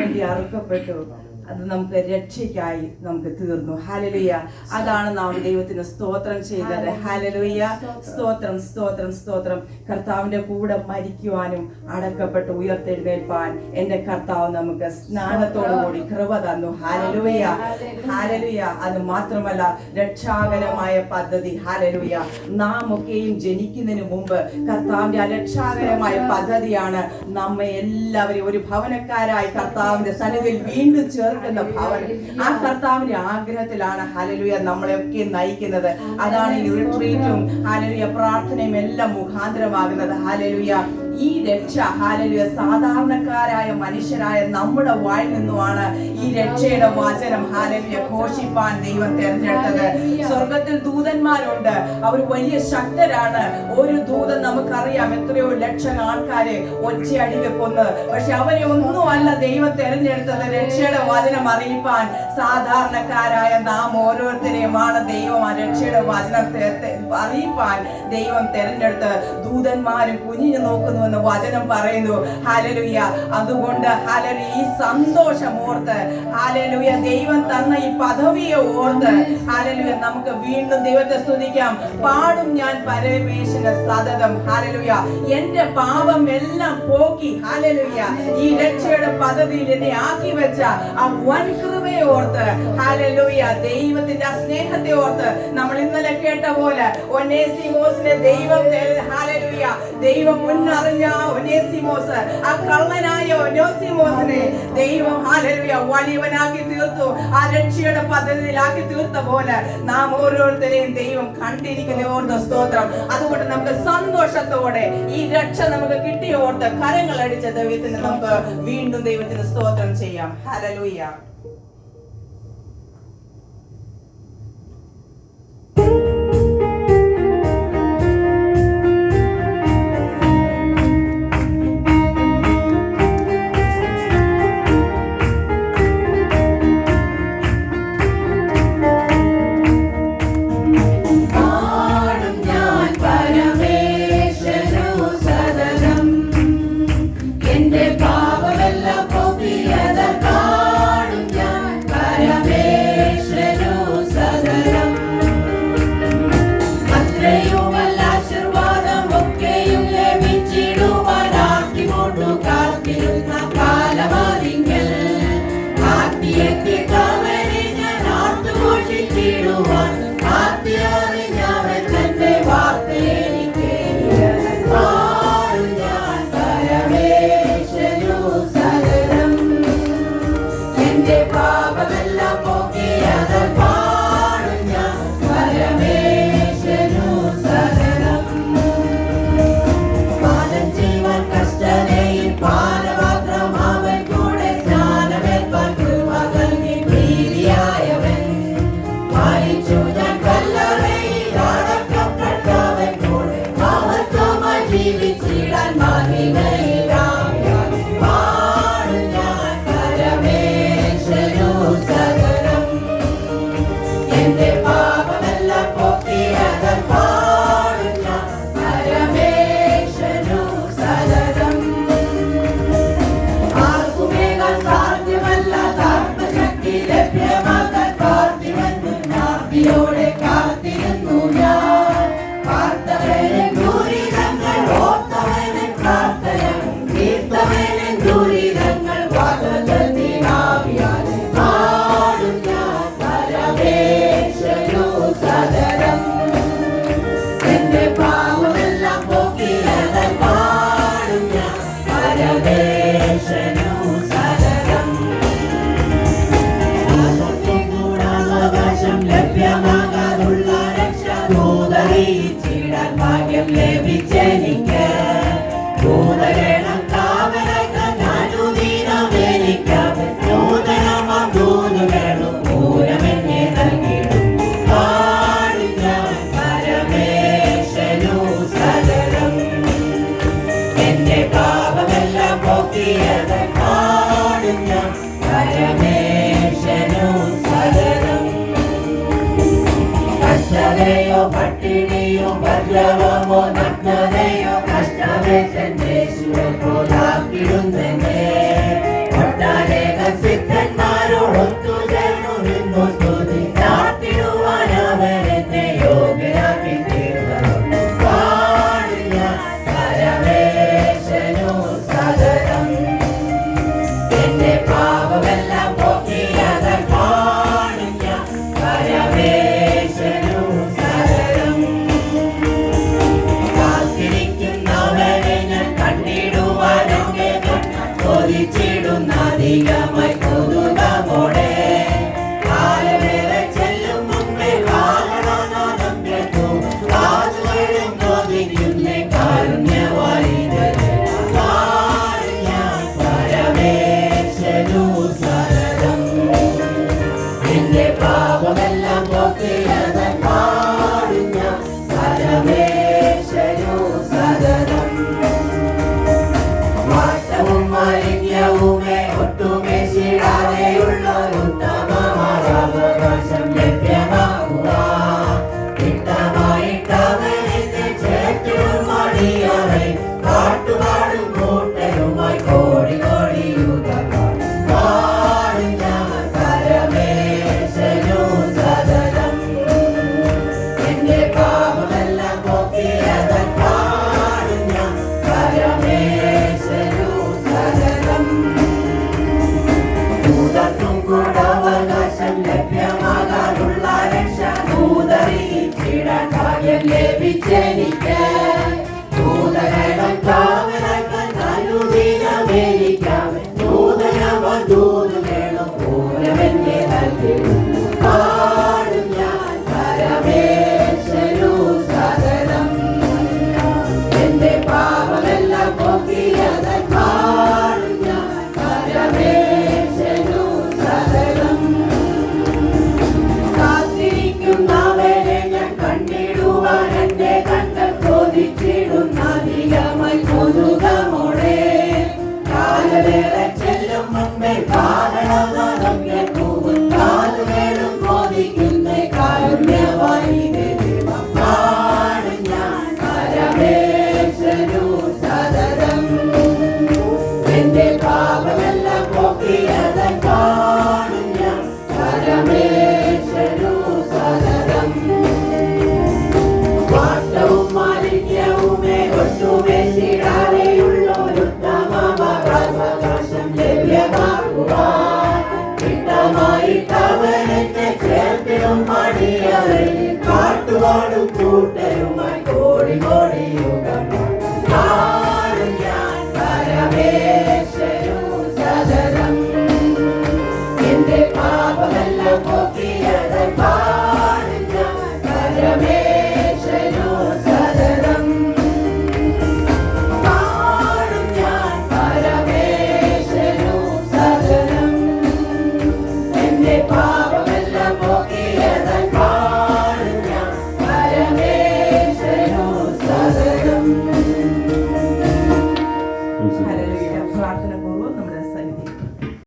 വേണ്ടി അറുക്കപ്പെട്ടു. അത് നമുക്ക് രക്ഷയ്ക്കായി നമുക്ക് തീർന്നു. ഹല്ലേലൂയ. അതാണ് നാം ദൈവത്തിന് സ്തോത്രം ചെയ്തത്. ഹല്ലേലൂയ. സ്തോത്രം, സ്തോത്രം, സ്തോത്രം. കർത്താവിന്റെ കൂടെ മരിക്കുവാനും അടക്കപ്പെട്ട് ഉയർത്തെഴുന്നേൽപ്പാൻ എന്റെ കർത്താവ് നമുക്ക് സ്നാനത്തോടുകൂടി കൃപ തന്നു. Hallelujah, hallelujah. അത് മാത്രമല്ല, രക്ഷാകരമായ പദ്ധതി. ഹല്ലേലൂയ. നാം ഒക്കെയും ജനിക്കുന്നതിന് മുമ്പ് കർത്താവിന്റെ രക്ഷാകരമായ പദ്ധതിയാണ് നമ്മെ എല്ലാവരെയും ഒരു ഭവനക്കാരായി കർത്താവിന്റെ സന്നിധിയിൽ വീണ്ടും ചേർക്കുന്ന ഭവനം. ആ കർത്താവിന്റെ ആഗ്രഹത്തിലാണ് ഹല്ലേലൂയ നമ്മളെയൊക്കെ നയിക്കുന്നത്. അതാണ് ഈ റിട്രീറ്റും ഹല്ലേലൂയ പ്രാർത്ഥനയും എല്ലാം മുഖാന്തരമാകുന്നത്. ഹല്ലേലൂയ. ഈ രക്ഷ ഹല്ലേലൂയ സാധാരണക്കാരായ മനുഷ്യരായ നമ്മുടെ വായിൽ നിന്നുമാണ് ഈ രക്ഷയുടെ വചനം ഹല്ലേലൂയ ഘോഷിപ്പാൻ ദൈവം തെരഞ്ഞെടുത്തത്. സ്വർഗത്തിൽ ദൂതന്മാരുണ്ട്, അവർ വലിയ ശക്തരാണ്. ഒരു ദൂതൻ നമുക്കറിയാം എത്രയോ ലക്ഷം ആൾക്കാരെ ഒറ്റയടിക്ക് കൊന്ന്. പക്ഷെ അവരെ ഒന്നുമല്ല ദൈവം തെരഞ്ഞെടുത്തത്. രക്ഷയുടെ വചനം അറിയിപ്പാൻ സാധാരണക്കാരായ നാം ഓരോരുത്തരെയുമാണ് ദൈവം ആ രക്ഷയുടെ വചനത്തെ അറിയിപ്പാൻ ദൈവം തെരഞ്ഞെടുത്ത്. ദൂതന്മാര് കുനിഞ്ഞു നോക്കുന്നു എന്ന് വചനം പറയുന്നു. ഹല്ലേലൂയ. അതുകൊണ്ട് ഹല്ലേലൂയ ഈ സന്തോഷം ഓർത്ത്, ഹല്ലേലൂയ ദൈവം തന്ന ഈ പദവിയെ ഓർത്ത് ഹല്ലേലൂയ നമുക്ക് വീണ്ടും ദൈവത്തെ സ്തുതിക്കാം. പാടും ഞാൻ പരമേശ്വരനെ സതതം. ഹല്ലേലൂയ. എന്റെ പാപം എല്ലാം പോക്കി ഹല്ലേലൂയ ഈ രക്ഷയുടെ പദ്ധതിയിൽ എന്നെ ആക്കി വെച്ച ആ വൻ കൃപയെ ഓർത്ത് ഹല്ലേലൂയ ദൈവത്തിന്റെ ആ സ്നേഹത്തെ ഓർത്ത് നമ്മൾ ഇന്നലെ കേട്ട പോലെ ഒനേസിമോസിനെ ദൈവം ഹല്ലേലൂയ ദൈവം മുന്നറിഞ്ഞ ഒനേസിമോസ്, ആ കള്ളനായ ഒനേസിമോസിനെ ദൈവം ഹല്ലേലൂയ വലിയവനാക്കി തീർത്തു. ആ രക്ഷയുടെ പദ്ധതിയിലാക്കി തീർത്ത പോലെ നാം ഓരോരുത്തരെയും ദൈവം കണ്ടിരിക്കുന്ന ഓർത്ത് സ്തോത്രം. അതുകൊണ്ട് നമുക്ക് സന്തോഷത്തോടെ ഈ രക്ഷ നമുക്ക് കിട്ടിയ ഓർത്ത് കരങ്ങളടിച്ച ദൈവത്തിന് നമുക്ക് വീണ്ടും ദൈവത്തിന് സ്തോത്രം ചെയ്യാം. ഹല്ലേലൂയ. കഷ്ടമേ എന്റെ പാപമെല്ലാം പോക്കിയത് കാണും ഞാൻ പരമേശ്വരനു ശരണം. കാത്തിരിക്കുന്നവരെ ഞാൻ കണ്ടിടുവാൻ എന്നെ കൊതിച്ചിടുന്ന അധികമായി കൊതുകമോടെ പാപമെല്ലാം പോക്കിയത് കാണും ഞാൻ പരമേശ്വരനു ശരണം. മാറ്റവും മാലിന്യവുമേ ഒട്ടുമേശിടാതെയുള്ള ഉത്തമമാവകാശം ലഭ്യമാക്കുക. ഇഷ്ടമായിട്ടവരെ ചേർത്തിടും മടിയറെ പാട്ടുപാടും കൂട്ടരുമായി കോടി കോടിയുക കാണും ഞാൻ പരമേശ്വരനു ശരണം. എന്റെ പാപമെല്ലാം പോക്കിയത് കാണും ഞാൻ പരമേശ്വരനു ശരണം. ദൂതർക്കും കൂടവകാശം ലഭ്യമാകാനുള്ള രക്ഷ ദൂതറിയിച്ചിടാൻ ഭാഗ്യം ലഭിച്ചെനിക്ക്. ദൂതരണം കാവലക്കാൻ അനുദിനമേരിക്കാവൻ ദൂതനവ ദൂതുവേണം പൂരമെന്നെ നൽകിടും കാണും ഞാൻ പരമേശ്വരനു ശരണം. എന്റെ പാപമെല്ലാം പോക്കിയത് കാണും ഞാൻ പരമേശ്വരനു ശരണം. കാത്തിരിക്കുന്നവരെ ഞാൻ കണ്ടിടുവാൻ എന്റെ കണ്ണിൽ കൊതിച്ചിടുന്ന അധികമായി കൊതുകമോടെ കാലവേള ചെല്ലും മുമ്പേ കാരണനാദം കേൾക്കും കാലുവേളും മോദിക്കുന്ന കാരുണ്യവായി ദൈവം കാണും ഞാൻ പരമേശ്വരനു ശരണം. എന്റെ പാപമെല്ലാം പോക്കിയത് കാണും ഞാൻ പരമേശ്വരനു ശരണം. മാറ്റവും മാലിന്യവുമേ ഒട്ടുമേശിടാതെയുള്ള ഉത്തമമാവകാശം ലഭ്യമാക്കുക. ഇഷ്ടമായിട്ടവരെ ചേർത്തിടും മടിയറെ പാട്ടുപാടും കൂട്ടരും